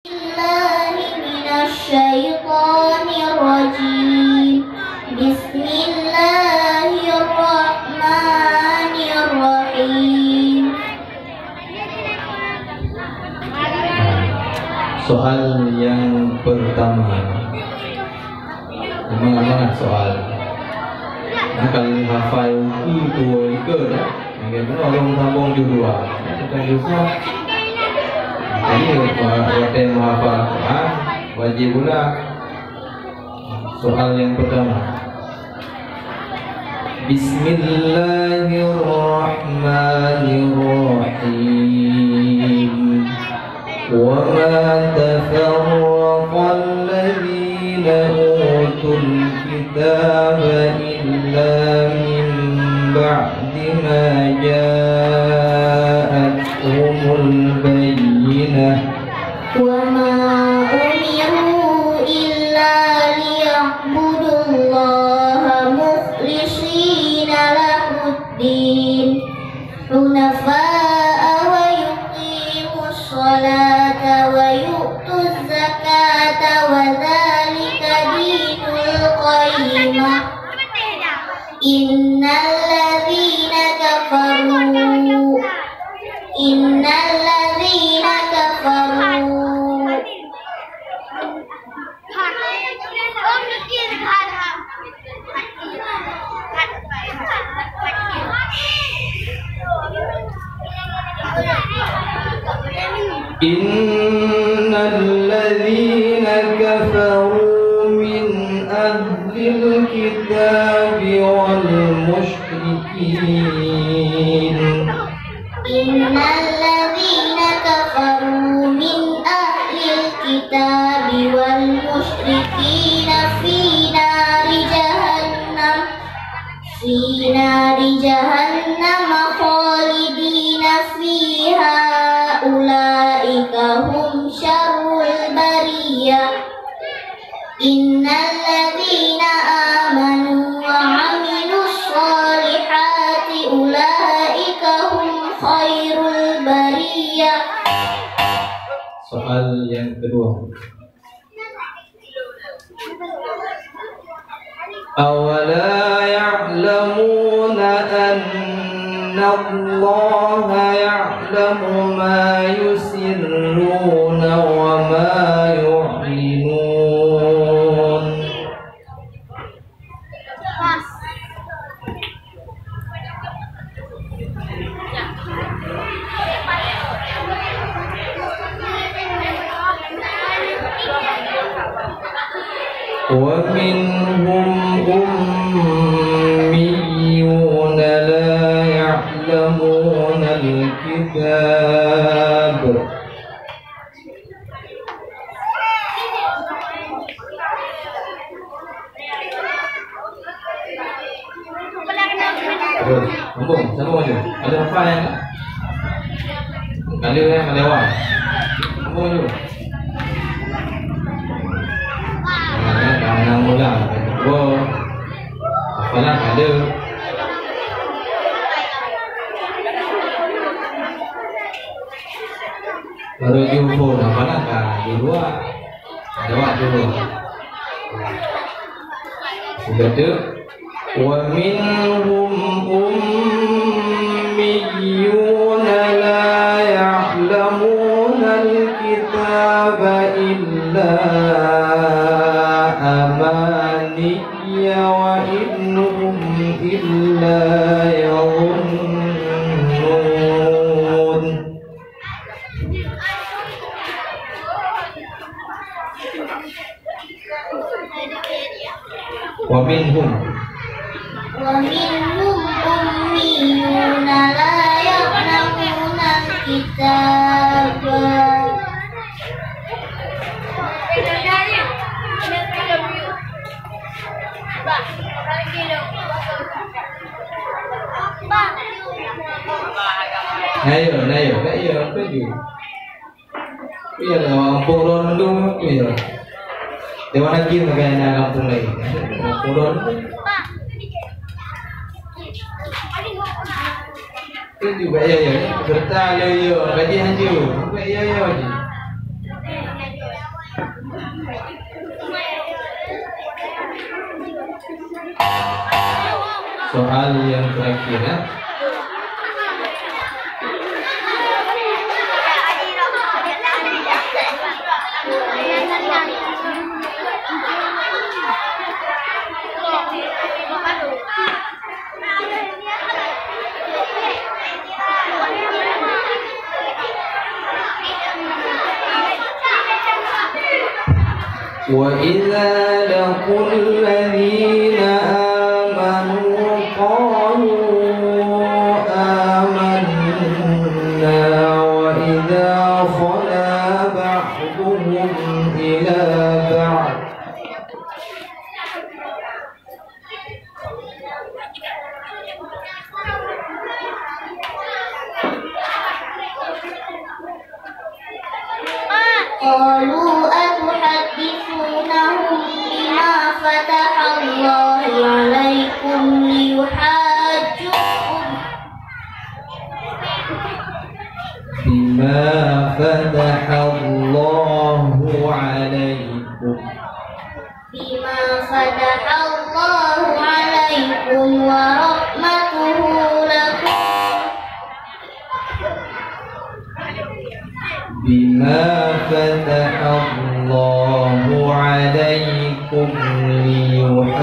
Minasyaitonirrajim. Bismillahirrahmanirrahim. Soal yang pertama, memang soal kalau hafal itu dah, mungkin orang sambung juga, bukan juga. Jadi buat yang menghafal Quran wajib pula. Soal yang pertama, Bismillahirrahmanirrahim. Wa ma tafarraqa alladhina utul kitaba illa min ba'di ma ja'atuhumul bayyinah. Wa ma umiru illa liya'budullaha mukhlishina lahuddin hunafa'a wa yuqimus sholata wa yu'tuz zakata wa dzalika dinul qayyimah. Innal ladzina kafaru Innal ladzina kafaru min ahlil kitabi wal musyrikin. Innal ladzina kafaru min ahlil kitabi wal musyrikin fi nari jahannam khalidina fiha ulaika hum syarrul bariyah. Innal ladzina amanu wa 'amilus sholihati ulaika hum khairul bariyah. Soal yang kedua, awala ya'lamuna anna Allaha ya'lamu ma yusirruna wa ma yu'linun. Wa minhum ummiyuna la ya'lamuna al-kitab. Sambung je. Ada hafal yang tak? Ada yang melewat. Sambung je. Jangan ulang. Kedua, hafalan ada. Baru jumpa hafalan kan di luar. Lewat dulu. Sudah tu. Wa minhum ummiyuna la ya'lamuna al-kitaba illa amaniya wa innahum illa yadhunnun. Wa minhum ummiyuna la ya'lamuna al-kitaba. Nayo, kaya apa je? Iya lah, orang Pulau dulu, iya. Dewan lagi macam nak kampung lain. Pulau dulu. Itu juga ya, bertanya ya, gaji haji, ya je. Soal yang terakhir ya. وَإِذَا لَقُوا الَّذِينَ آمَنُوا قَالُوا آمَنَّا وَإِذَا خَلَا بَعْضُهُمْ إِلَى بَعْضٍ قالوا أتحدثونهم بما فتح الله عليكم ليحاجوكم بما فتح الله عليكم ورحمته لكم بما فتح الله عليكم ليحاجوكم.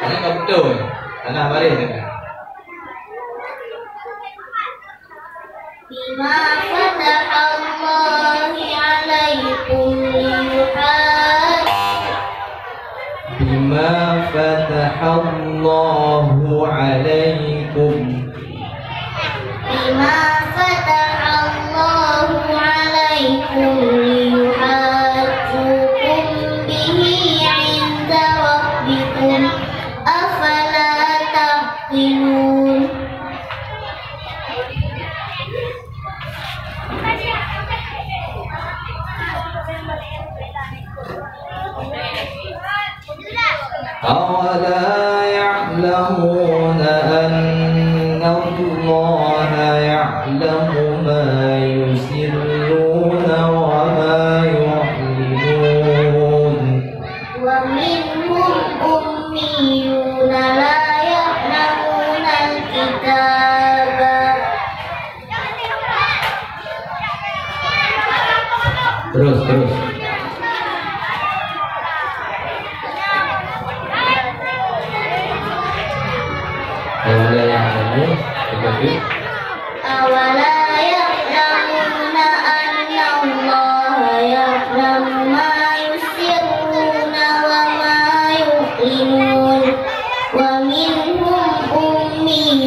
Ini nggak betul. Anak mari dengar. بما فتح الله عليكم بما فتح الله عليكم بما فتح الله عليكم ليحاجوكم به عند ربكم أفلا تعقلون. أولا يعلمون أن الله يعلم ما يسرون وما يعلنون ومنهم أميون لا يعلمون الكتاب terus أولا يعلمون أولا يعلمون أن الله يعلم ما يسرون وما يعلنون ومنهم أميون